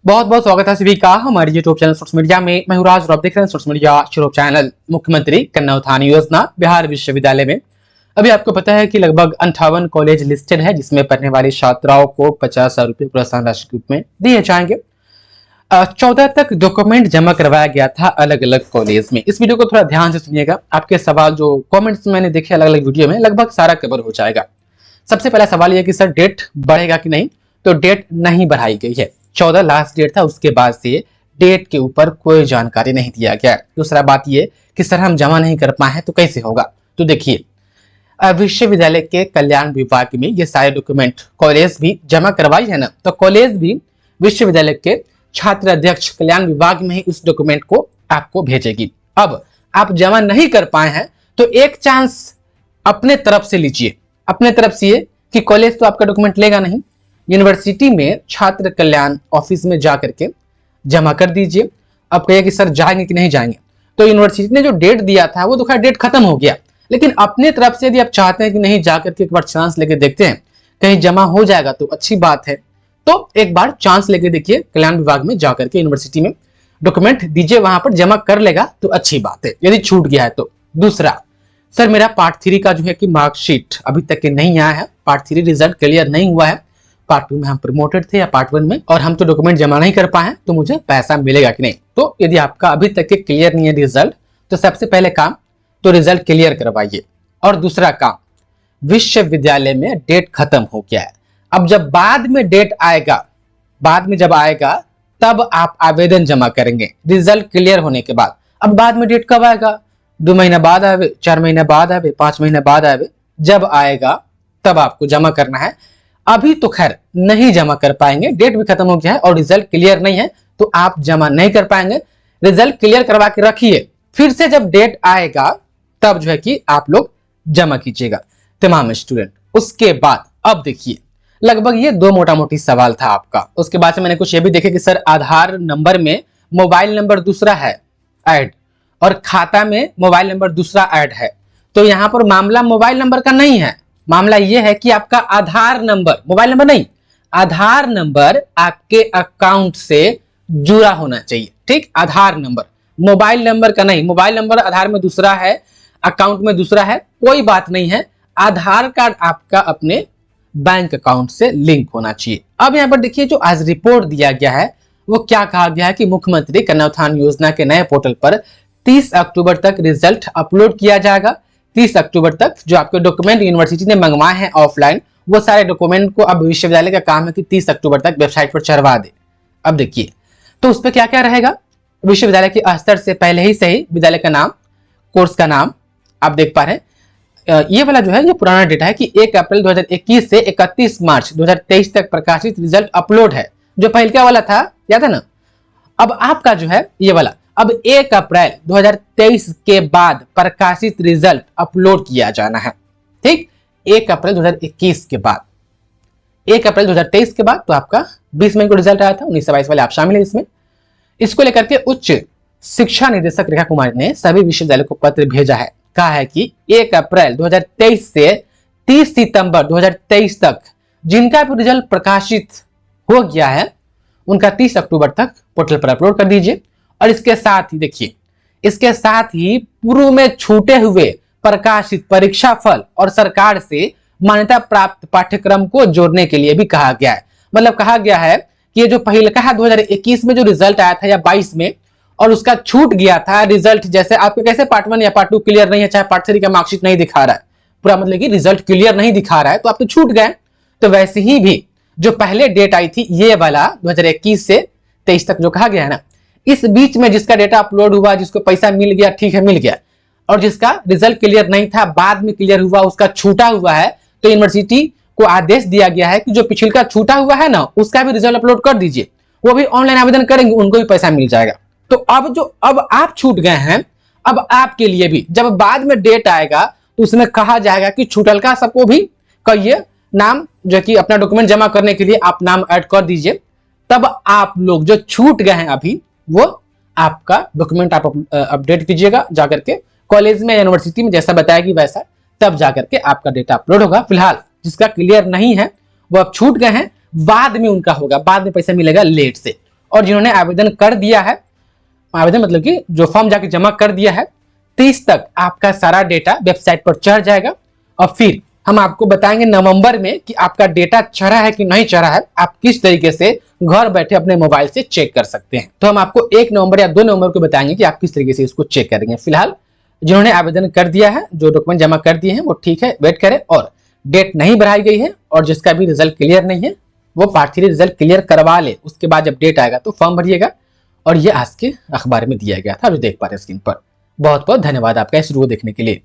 बहुत बहुत स्वागत है सभी का हमारे यूट्यूब चैनल सोर्स मीडिया में। मैं हूं राज और आप देख रहे हैं सोर्स मीडिया यूट्यूब चैनल। मुख्यमंत्री कन्या उत्थान योजना बिहार विश्वविद्यालय में अभी आपको पता है कि लगभग 58 कॉलेज लिस्टेड है, जिसमें पढ़ने वाली छात्राओं को 50,000 रुपये प्रोत्साहन राशि के रूप में दिए जाएंगे। 14 तक डॉक्यूमेंट जमा करवाया गया था अलग अलग कॉलेज में। इस वीडियो को थोड़ा ध्यान से सुनिएगा, आपके सवाल जो कॉमेंट्स मैंने देखे अलग अलग वीडियो में लगभग सारा कवर हो जाएगा। सबसे पहला सवाल यह कि सर डेट बढ़ेगा कि नहीं, तो डेट नहीं बढ़ाई गई है। 14 लास्ट डेट था, उसके बाद से डेट के ऊपर कोई जानकारी नहीं दिया गया। दूसरा बात ये कि सर हम जमा नहीं कर पाए हैं तो कैसे होगा, तो देखिए विश्वविद्यालय के कल्याण विभाग में ये सारे डॉक्यूमेंट कॉलेज भी जमा करवाई है ना, तो कॉलेज भी विश्वविद्यालय के छात्र अध्यक्ष कल्याण विभाग में ही उस डॉक्यूमेंट को आपको भेजेगी। अब आप जमा नहीं कर पाए हैं तो एक चांस अपने तरफ से लीजिए। अपने तरफ से ये कि कॉलेज तो आपका डॉक्यूमेंट लेगा नहीं, यूनिवर्सिटी में छात्र कल्याण ऑफिस में जा करके जमा कर दीजिए। अब कहिए कि सर जाएंगे कि नहीं जाएंगे, तो यूनिवर्सिटी ने जो डेट दिया था वो तो खैर डेट खत्म हो गया, लेकिन अपने तरफ से यदि आप चाहते हैं कि नहीं जा करके एक बार चांस लेके देखते हैं कहीं जमा हो जाएगा तो अच्छी बात है, तो एक बार चांस लेके देखिए, कल्याण विभाग में जाकर के यूनिवर्सिटी में डॉक्यूमेंट दीजिए, वहां पर जमा कर लेगा तो अच्छी बात है यदि छूट गया है तो। दूसरा, सर मेरा पार्ट 3 का जो है कि मार्कशीट अभी तक के नहीं आया है, पार्ट 3 रिजल्ट क्लियर नहीं हुआ है, पार्ट 2 में हम प्रमोटेड थे या पार्ट 1 में, और हम तो डॉक्यूमेंट जमा नहीं कर पाए तो मुझे पैसा मिलेगा कि नहीं। तो यदि आपका अभी तक के क्लियर नहीं है रिजल्ट, तो सबसे पहले काम तो रिजल्ट क्लियर करवाइए। और दूसरा काम, विश्वविद्यालय में डेट खत्म हो गया है। अब जब बाद में डेट आएगा, बाद में जब आएगा तब आप आवेदन जमा करेंगे रिजल्ट क्लियर होने के बाद। अब बाद में डेट कब आएगा, 2 महीना बाद आवे, 4 महीने बाद आवे, 5 महीने बाद आवे, जब आएगा तब आपको जमा करना है। अभी तो खैर नहीं जमा कर पाएंगे, डेट भी खत्म हो गया है और रिजल्ट क्लियर नहीं है तो आप जमा नहीं कर पाएंगे। रिजल्ट क्लियर करवा के रखिए, फिर से जब डेट आएगा तब जो है कि आप लोग जमा कीजिएगा तमाम स्टूडेंट। उसके बाद अब देखिए लगभग ये 2 मोटा मोटी सवाल था आपका। उसके बाद से मैंने कुछ ये भी देखे कि सर आधार नंबर में मोबाइल नंबर दूसरा है ऐड और खाता में मोबाइल नंबर दूसरा ऐड है, तो यहां पर मामला मोबाइल नंबर का नहीं है, मामला यह है कि आपका आधार नंबर, मोबाइल नंबर नहीं, आधार नंबर आपके अकाउंट से जुड़ा होना चाहिए। ठीक, आधार नंबर, मोबाइल नंबर का नहीं। मोबाइल नंबर आधार में दूसरा है, अकाउंट में दूसरा है, कोई बात नहीं है, आधार कार्ड आपका अपने बैंक अकाउंट से लिंक होना चाहिए। अब यहां पर देखिए जो आज रिपोर्ट दिया गया है वो क्या कहा गया है कि मुख्यमंत्री कन्या उत्थान योजना के नए पोर्टल पर 30 अक्टूबर तक रिजल्ट अपलोड किया जाएगा। 30 अक्टूबर तक जो आपके डॉक्यूमेंट यूनिवर्सिटी ने मंगवाए हैं ऑफलाइन, वो सारे डॉक्यूमेंट को अब विश्वविद्यालय का काम है कि 30 अक्टूबर तक वेबसाइट पर चढ़वा दे। अब देखिए तो उस पर क्या क्या रहेगा, विश्वविद्यालय के स्तर से पहले ही से ही विद्यालय का नाम, कोर्स का नाम आप देख पा रहे हैं। ये वाला जो है ये पुराना डेटा है कि 1 अप्रैल 2021 से 31 मार्च 2023 तक प्रकाशित रिजल्ट अपलोड है, जो पहले वाला था याद है ना। अब आपका जो है ये वाला अब 1 अप्रैल 2023 के बाद प्रकाशित रिजल्ट अपलोड किया जाना है। ठीक, 1 अप्रैल 2021 के बाद, 1 अप्रैल 2023 के बाद तो आपका 20 मई को रिजल्ट आया था, 1922 वाले आप शामिल है इसमें। इसको लेकर के उच्च शिक्षा निदेशक रेखा कुमारी ने सभी विश्वविद्यालय को पत्र भेजा है, कहा है कि 1 अप्रैल 2023 से 30 सितंबर 2023 तक जिनका भी रिजल्ट प्रकाशित हो गया है उनका 30 अक्टूबर तक पोर्टल पर अपलोड कर दीजिए। और इसके साथ ही देखिए, इसके साथ ही पूर्व में छूटे हुए प्रकाशित परीक्षा फल और सरकार से मान्यता प्राप्त पाठ्यक्रम को जोड़ने के लिए भी कहा गया है। मतलब कहा गया है कि ये जो पहले कहा 2021 में जो रिजल्ट आया था या 22 में और उसका छूट गया था रिजल्ट, जैसे आपके कैसे पार्ट 1 या पार्ट 2 क्लियर नहीं है, चाहे पार्ट 3 का मार्कशीट नहीं दिखा रहा है, पूरा मतलब कि रिजल्ट क्लियर नहीं दिखा रहा है तो आप तो छूट गए। तो वैसे ही भी जो पहले डेट आई थी ये वाला 2021 से 23 तक जो कहा गया है ना, इस बीच में जिसका डेटा अपलोड हुआ, जिसको पैसा मिल गया, ठीक है मिल गया, और जिसका रिजल्ट क्लियर नहीं था बाद में क्लियर हुआ, उसका छूटा हुआ है, तो यूनिवर्सिटी को आदेश दिया गया है कि जो पिछला छूटा हुआ है ना उसका भी रिजल्ट अपलोड कर दीजिए, वो भी ऑनलाइन आवेदन करेंगे, उनको भी पैसा मिल जाएगा। तो अब आप छूट गए हैं, अब आपके लिए भी जब बाद में डेट आएगा तो उसमें कहा जाएगा कि छूटल का सबको भी कहिए नाम, जो कि अपना डॉक्यूमेंट जमा करने के लिए आप नाम ऐड कर दीजिए, तब आप लोग जो छूट गए हैं अभी वो आपका डॉक्यूमेंट आप अपडेट कीजिएगा जाकर के कॉलेज में, यूनिवर्सिटी में, जैसा बताएगी वैसा, तब जाकर के आपका डेटा अपलोड होगा। फिलहाल जिसका क्लियर नहीं है वो अब छूट गए हैं, बाद में उनका होगा, बाद में पैसा मिलेगा लेट से। और जिन्होंने आवेदन कर दिया है, आवेदन मतलब कि जो फॉर्म जाके जमा कर दिया है, 30 तक आपका सारा डेटा वेबसाइट पर चढ़ जाएगा और फिर हम आपको बताएंगे नवंबर में कि आपका डेटा चढ़ा है कि नहीं चढ़ा है, आप किस तरीके से घर बैठे अपने मोबाइल से चेक कर सकते हैं। तो हम आपको 1 नवंबर या 2 नवंबर को बताएंगे कि आप किस तरीके से इसको चेक करेंगे। फिलहाल जिन्होंने आवेदन कर दिया है, जो डॉक्यूमेंट जमा कर दिए हैं वो ठीक है, वेट करें। और डेट नहीं बढ़ाई गई है और जिसका भी रिजल्ट क्लियर नहीं है वो पार्ट 3 रिजल्ट क्लियर करवा ले, उसके बाद जब डेट आएगा तो फॉर्म भरिएगा। और ये आज के अखबार में दिया गया था, जो देख पा रहे हैं स्क्रीन पर। बहुत बहुत धन्यवाद आपका इस वीडियो देखने के लिए।